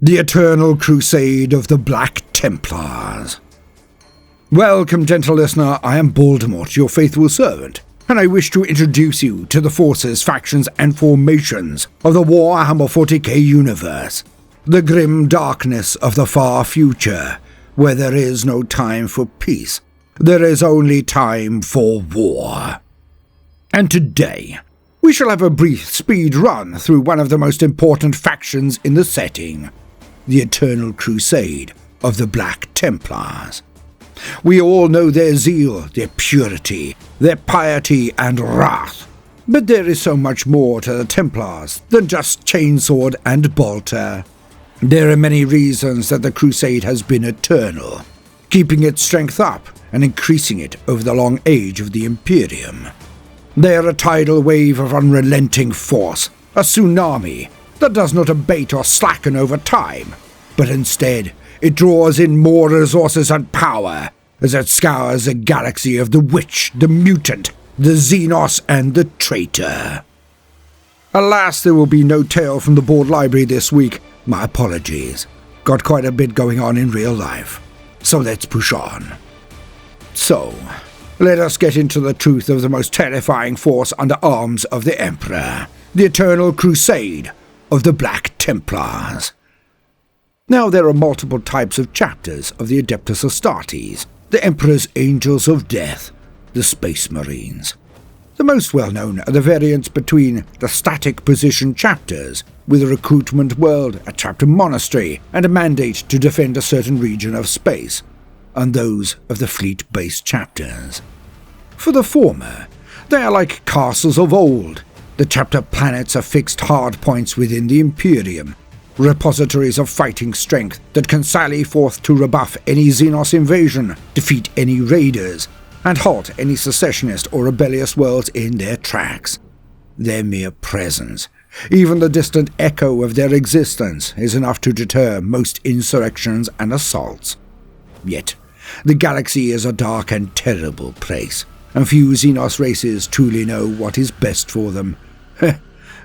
The Eternal Crusade of the Black Templars. Welcome, gentle listener, I am Baldermort, your faithful servant, and I wish to introduce you to the forces, factions, and formations of the Warhammer 40k universe, the grim darkness of the far future, where there is no time for peace, there is only time for war. And today, we shall have a brief speed run through one of the most important factions in the setting, the Eternal Crusade of the Black Templars. We all know their zeal, their purity, their piety and wrath, but there is so much more to the Templars than just chainsword and bolter. There are many reasons that the Crusade has been eternal, keeping its strength up and increasing it over the long age of the Imperium. They are a tidal wave of unrelenting force, a tsunami that does not abate or slacken over time, but instead it draws in more resources and power as it scours the galaxy of the Witch, the Mutant, the Xenos, and the Traitor. Alas, there will be no tale from the board library this week. My apologies. Got quite a bit going on in real life. So let's push on. So, let us get into the truth of the most terrifying force under arms of the Emperor, the Eternal Crusade of the Black Templars. Now there are multiple types of chapters of the Adeptus Astartes, the Emperor's Angels of Death, the Space Marines. The most well-known are the variants between the static position chapters, with a recruitment world, a chapter monastery, and a mandate to defend a certain region of space, and those of the fleet-based chapters. For the former, they are like castles of old. The chapter planets are fixed hard points within the Imperium, repositories of fighting strength that can sally forth to rebuff any Xenos invasion, defeat any raiders, and halt any secessionist or rebellious worlds in their tracks. Their mere presence, even the distant echo of their existence, is enough to deter most insurrections and assaults. Yet, the galaxy is a dark and terrible place, and few Xenos races truly know what is best for them.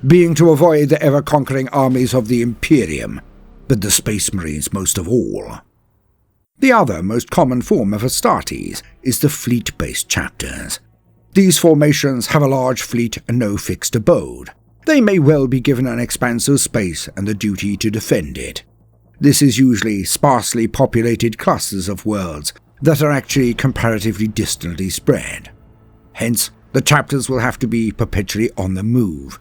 Being to avoid the ever-conquering armies of the Imperium, but the Space Marines most of all. The other most common form of Astartes is the fleet-based chapters. These formations have a large fleet and no fixed abode. They may well be given an expansive space and the duty to defend it. This is usually sparsely populated clusters of worlds that are actually comparatively distantly spread. Hence, the chapters will have to be perpetually on the move.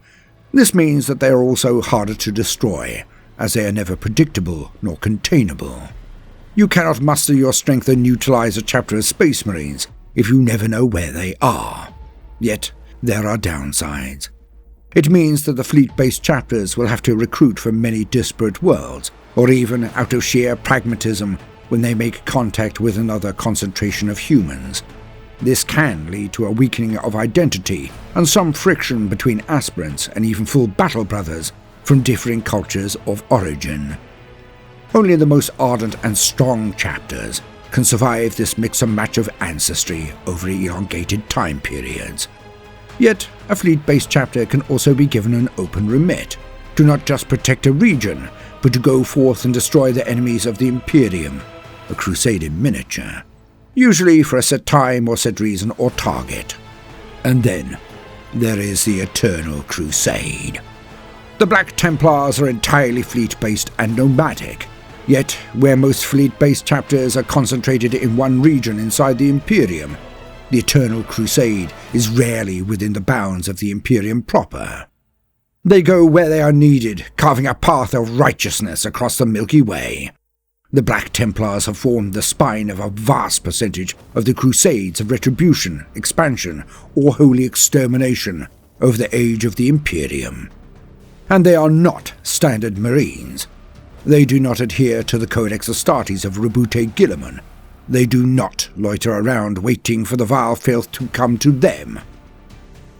This means that they are also harder to destroy, as they are never predictable nor containable. You cannot muster your strength and neutralize a chapter of Space Marines if you never know where they are. Yet, there are downsides. It means that the fleet-based chapters will have to recruit from many disparate worlds, or even out of sheer pragmatism when they make contact with another concentration of humans. This can lead to a weakening of identity and some friction between aspirants and even full battle brothers from differing cultures of origin. Only the most ardent and strong chapters can survive this mix and match of ancestry over elongated time periods. Yet, a fleet-based chapter can also be given an open remit to not just protect a region, but to go forth and destroy the enemies of the Imperium, a crusade in miniature, usually for a set time or set reason or target. And then, there is the Eternal Crusade. The Black Templars are entirely fleet-based and nomadic, yet where most fleet-based chapters are concentrated in one region inside the Imperium, the Eternal Crusade is rarely within the bounds of the Imperium proper. They go where they are needed, carving a path of righteousness across the Milky Way. The Black Templars have formed the spine of a vast percentage of the crusades of retribution, expansion, or holy extermination over the age of the Imperium. And they are not standard Marines. They do not adhere to the Codex Astartes of Rebute Guilliman. They do not loiter around waiting for the vile filth to come to them.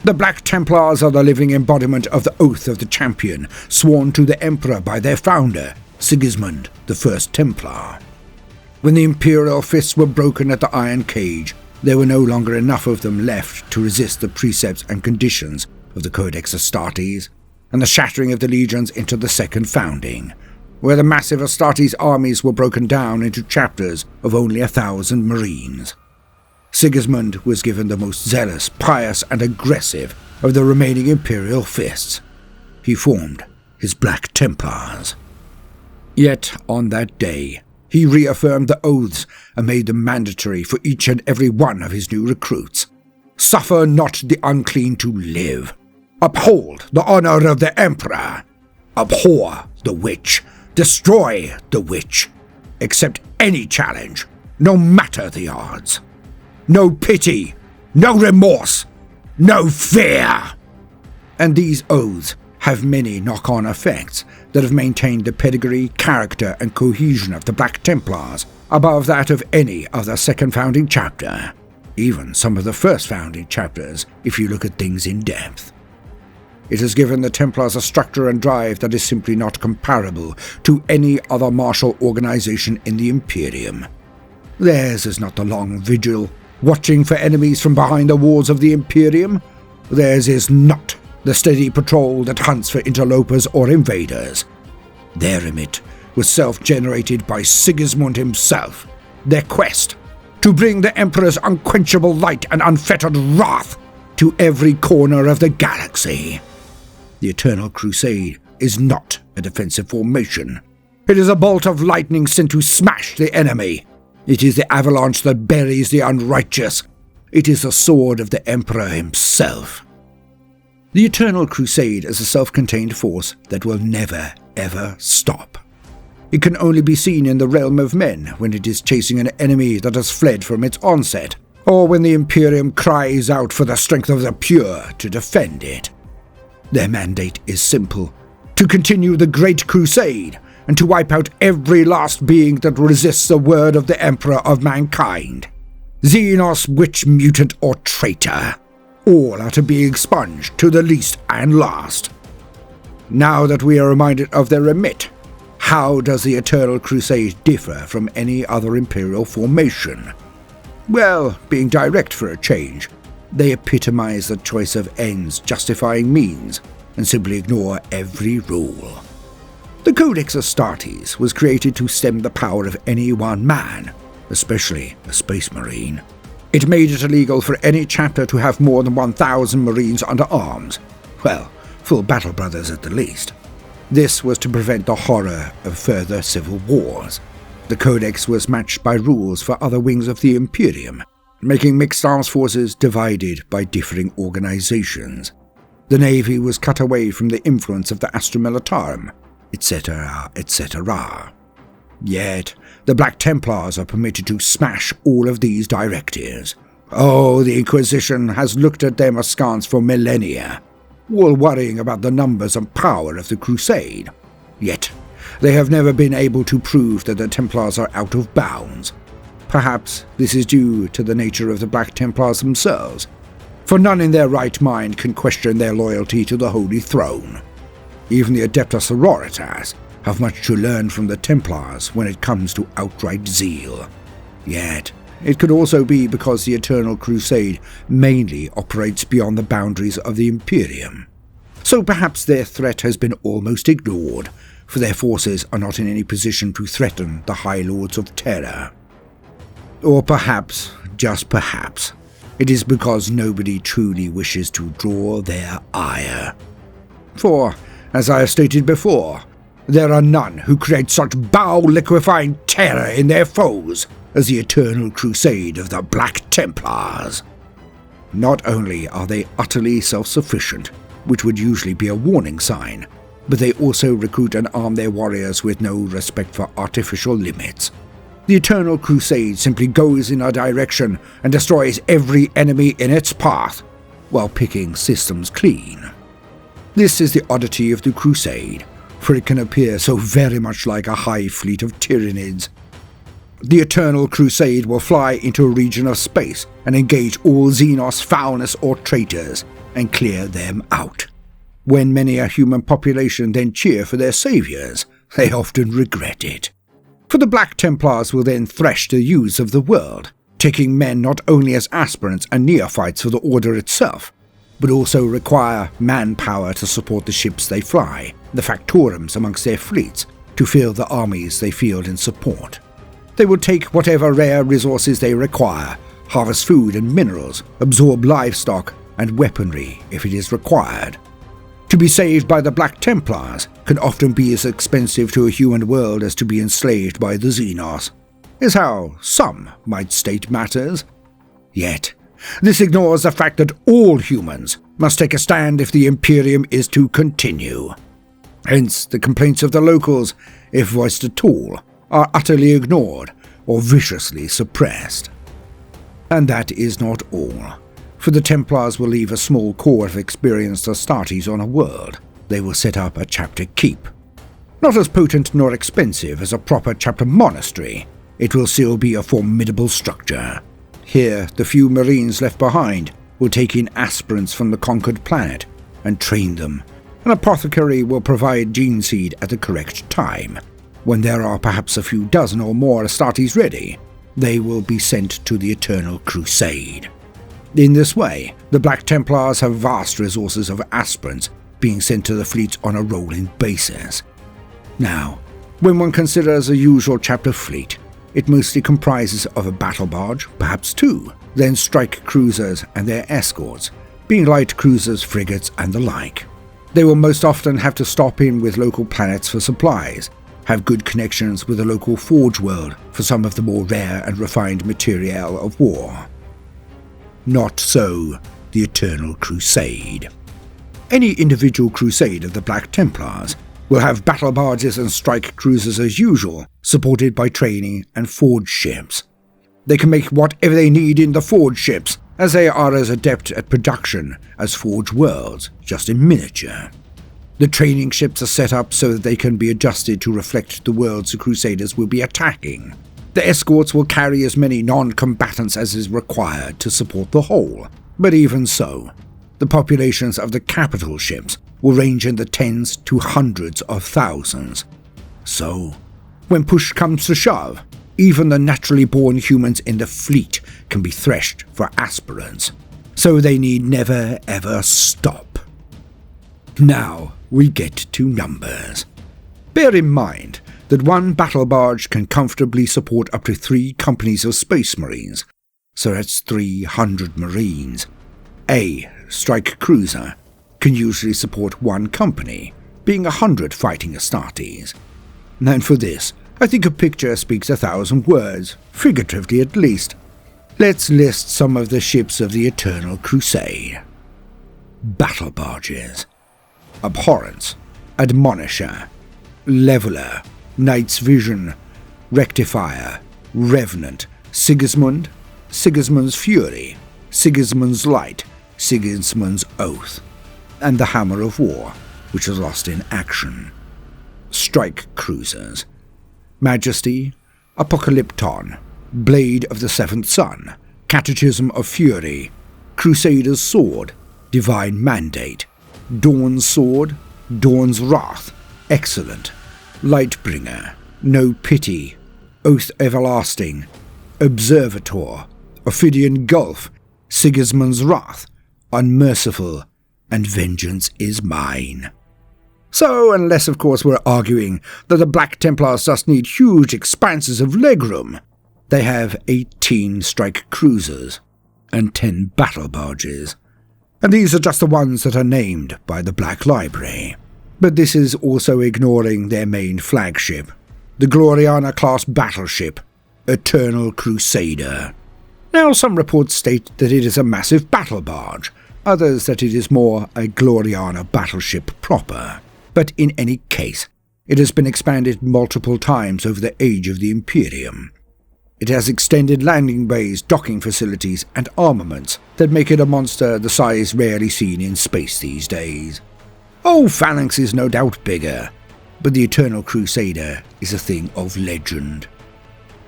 The Black Templars are the living embodiment of the oath of the champion, sworn to the Emperor by their founder, Sigismund, the First Templar. When the Imperial fists were broken at the Iron Cage, there were no longer enough of them left to resist the precepts and conditions of the Codex Astartes, and the shattering of the legions into the Second Founding. where the massive Astartes armies were broken down into chapters of only 1,000 marines. Sigismund was given the most zealous, pious, and aggressive of the remaining imperial fists. He formed his Black Templars. Yet, on that day, he reaffirmed the oaths and made them mandatory for each and every one of his new recruits. Suffer not the unclean to live. Uphold the honor of the Emperor. Abhor the witch. Destroy the witch. Accept any challenge, no matter the odds. No pity, no remorse, no fear. And these oaths have many knock-on effects that have maintained the pedigree, character, and cohesion of the Black Templars above that of any other second founding chapter. Even some of the first founding chapters, if you look at things in depth. It has given the Templars a structure and drive that is simply not comparable to any other martial organization in the Imperium. Theirs is not the long vigil, watching for enemies from behind the walls of the Imperium. Theirs is not the steady patrol that hunts for interlopers or invaders. Their remit was self-generated by Sigismund himself. Their quest, to bring the Emperor's unquenchable light and unfettered wrath to every corner of the galaxy. The Eternal Crusade is not a defensive formation. It is a bolt of lightning sent to smash the enemy. It is the avalanche that buries the unrighteous. It is the sword of the Emperor himself. The Eternal Crusade is a self-contained force that will never, ever stop. It can only be seen in the realm of men when it is chasing an enemy that has fled from its onset, or when the Imperium cries out for the strength of the pure to defend it. Their mandate is simple: to continue the Great Crusade, and to wipe out every last being that resists the word of the Emperor of mankind. Xenos, witch, mutant, or traitor. All are to be expunged to the least and last. Now that we are reminded of their remit, how does the Eternal Crusade differ from any other Imperial formation? Well, being direct for a change, they epitomize the choice of ends justifying means, and simply ignore every rule. The Codex Astartes was created to stem the power of any one man, especially a space marine. It made it illegal for any chapter to have more than 1,000 marines under arms. Well, full battle brothers at the least. This was to prevent the horror of further civil wars. The Codex was matched by rules for other wings of the Imperium, making mixed arms forces divided by differing organizations. The Navy was cut away from the influence of the Astra Militarum, etc., etc. Yet, the Black Templars are permitted to smash all of these directives. Oh, the Inquisition has looked at them askance for millennia, all worrying about the numbers and power of the Crusade. Yet, they have never been able to prove that the Templars are out of bounds. Perhaps this is due to the nature of the Black Templars themselves, for none in their right mind can question their loyalty to the Holy Throne. Even the Adepta Sororitas have much to learn from the Templars when it comes to outright zeal. Yet, it could also be because the Eternal Crusade mainly operates beyond the boundaries of the Imperium. So perhaps their threat has been almost ignored, for their forces are not in any position to threaten the High Lords of Terror. Or perhaps, just perhaps, it is because nobody truly wishes to draw their ire. For, as I have stated before, there are none who create such bow-liquefying terror in their foes as the Eternal Crusade of the Black Templars. Not only are they utterly self-sufficient, which would usually be a warning sign, but they also recruit and arm their warriors with no respect for artificial limits. The Eternal Crusade simply goes in a direction and destroys every enemy in its path, while picking systems clean. This is the oddity of the Crusade, for it can appear so very much like a hive fleet of Tyranids. The Eternal Crusade will fly into a region of space and engage all Xenos, foulness, or traitors, and clear them out. When many a human population then cheer for their saviors, they often regret it. For the Black Templars will then thresh the youths of the world, taking men not only as aspirants and neophytes for the Order itself, but also require manpower to support the ships they fly, the factorums amongst their fleets, to fill the armies they field in support. They will take whatever rare resources they require, harvest food and minerals, absorb livestock and weaponry if it is required. To be saved by the Black Templars can often be as expensive to a human world as to be enslaved by the Xenos, is how some might state matters. Yet, this ignores the fact that all humans must take a stand if the Imperium is to continue. Hence, the complaints of the locals, if voiced at all, are utterly ignored or viciously suppressed. And that is not all, for the Templars will leave a small core of experienced Astartes on a world. They will set up a chapter keep. Not as potent nor expensive as a proper chapter monastery, it will still be a formidable structure. Here, the few Marines left behind will take in aspirants from the conquered planet and train them. An apothecary will provide gene seed at the correct time. When there are perhaps a few dozen or more Astartes ready, they will be sent to the Eternal Crusade. In this way, the Black Templars have vast resources of aspirants being sent to the fleet on a rolling basis. Now, when one considers a usual chapter fleet, it mostly comprises of a battle barge, perhaps two, then strike cruisers and their escorts, being light cruisers, frigates, and the like. They will most often have to stop in with local planets for supplies, have good connections with the local forge world for some of the more rare and refined materiel of war. Not so the Eternal Crusade. Any individual crusade of the Black Templars will have battle barges and strike cruisers as usual, supported by training and forge ships. They can make whatever they need in the forge ships, as they are as adept at production as forge worlds, just in miniature. The training ships are set up so that they can be adjusted to reflect the worlds the Crusaders will be attacking. The escorts will carry as many non-combatants as is required to support the whole, but even so, the populations of the capital ships will range in the tens to hundreds of thousands. So, when push comes to shove, even the naturally born humans in the fleet can be threshed for aspirants, so they need never ever stop. Now we get to numbers. Bear in mind that one battle barge can comfortably support up to 3 companies of Space Marines, so that's 300 Marines. A strike cruiser can usually support 1 company, being 100 fighting Astartes. And for this, I think a picture speaks 1,000 words, figuratively at least. Let's list some of the ships of the Eternal Crusade. Battle barges: Abhorrence, Admonisher, Leveler, Knight's Vision, Rectifier, Revenant, Sigismund, Sigismund's Fury, Sigismund's Light, Sigismund's Oath, and the Hammer of War, which was lost in action. Strike cruisers: Majesty, Apocalypton, Blade of the Seventh Sun, Catechism of Fury, Crusader's Sword, Divine Mandate, Dawn's Sword, Dawn's Wrath, Excellent, Lightbringer, No Pity, Oath Everlasting, Observator, Ophidian Gulf, Sigismund's Wrath, Unmerciful, and Vengeance is Mine. So, unless of course we're arguing that the Black Templars just need huge expanses of legroom, they have 18 strike cruisers and 10 battle barges. And these are just the ones that are named by the Black Library. But this is also ignoring their main flagship, the Gloriana-class battleship, Eternal Crusader. Now, some reports state that it is a massive battle barge, others that it is more a Gloriana battleship proper. But in any case, it has been expanded multiple times over the age of the Imperium. It has extended landing bays, docking facilities, and armaments that make it a monster the size rarely seen in space these days. Oh, Phalanx is no doubt bigger, but the Eternal Crusader is a thing of legend.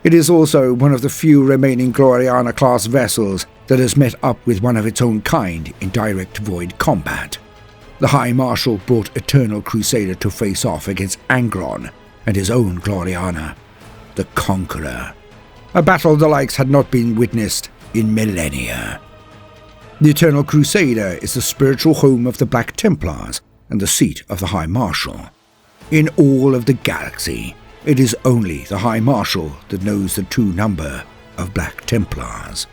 It is also one of the few remaining Gloriana-class vessels that has met up with one of its own kind in direct void combat. The High Marshal brought Eternal Crusader to face off against Angron and his own Gloriana, the Conqueror. A battle the likes had not been witnessed in millennia. The Eternal Crusader is the spiritual home of the Black Templars and the seat of the High Marshal. In all of the galaxy, it is only the High Marshal that knows the true number of Black Templars.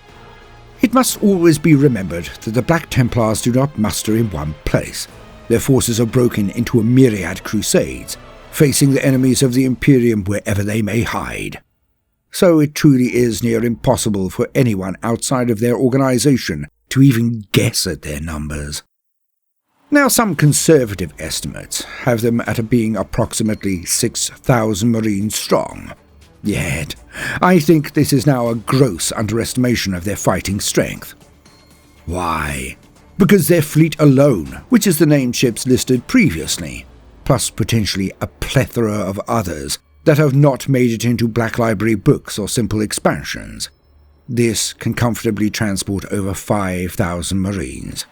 It must always be remembered that the Black Templars do not muster in one place. Their forces are broken into a myriad crusades, facing the enemies of the Imperium wherever they may hide. So it truly is near impossible for anyone outside of their organization to even guess at their numbers. Now, some conservative estimates have them at being approximately 6,000 Marines strong. Yet, I think this is now a gross underestimation of their fighting strength. Why? Because their fleet alone, which is the named ships listed previously, plus potentially a plethora of others that have not made it into Black Library books or simple expansions. This can comfortably transport over 5,000 Marines.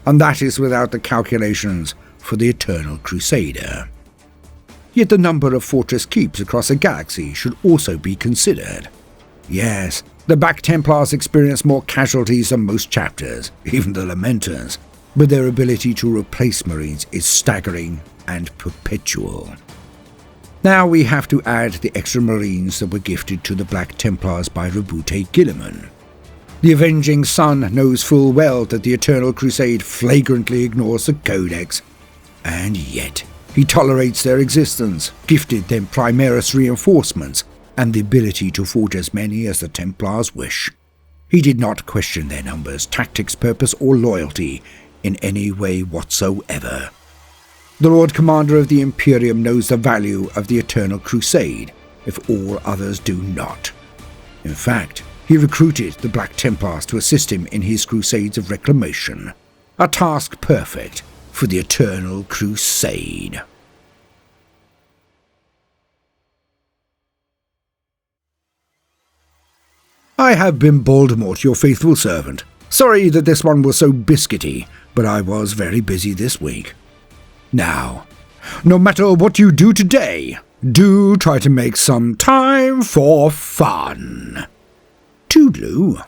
And that is without the calculations for the Eternal Crusader. Yet the number of fortress keeps across the galaxy should also be considered. Yes, the Black Templars experience more casualties than most chapters, even the Lamenters, but their ability to replace Marines is staggering and perpetual. Now we have to add the extra Marines that were gifted to the Black Templars by Rabute Gilliman. The Avenging Sun knows full well that the Eternal Crusade flagrantly ignores the Codex, and yet he tolerates their existence, gifted them Primaris reinforcements, and the ability to forge as many as the Templars wish. He did not question their numbers, tactics, purpose, or loyalty in any way whatsoever. The Lord Commander of the Imperium knows the value of the Eternal Crusade, if all others do not. In fact, he recruited the Black Templars to assist him in his Crusades of Reclamation, a task perfect for the Eternal Crusade. I have been Baldermort, your faithful servant. Sorry that this one was so biscuity, but I was very busy this week. Now, no matter what you do today, do try to make some time for fun. Toodaloo.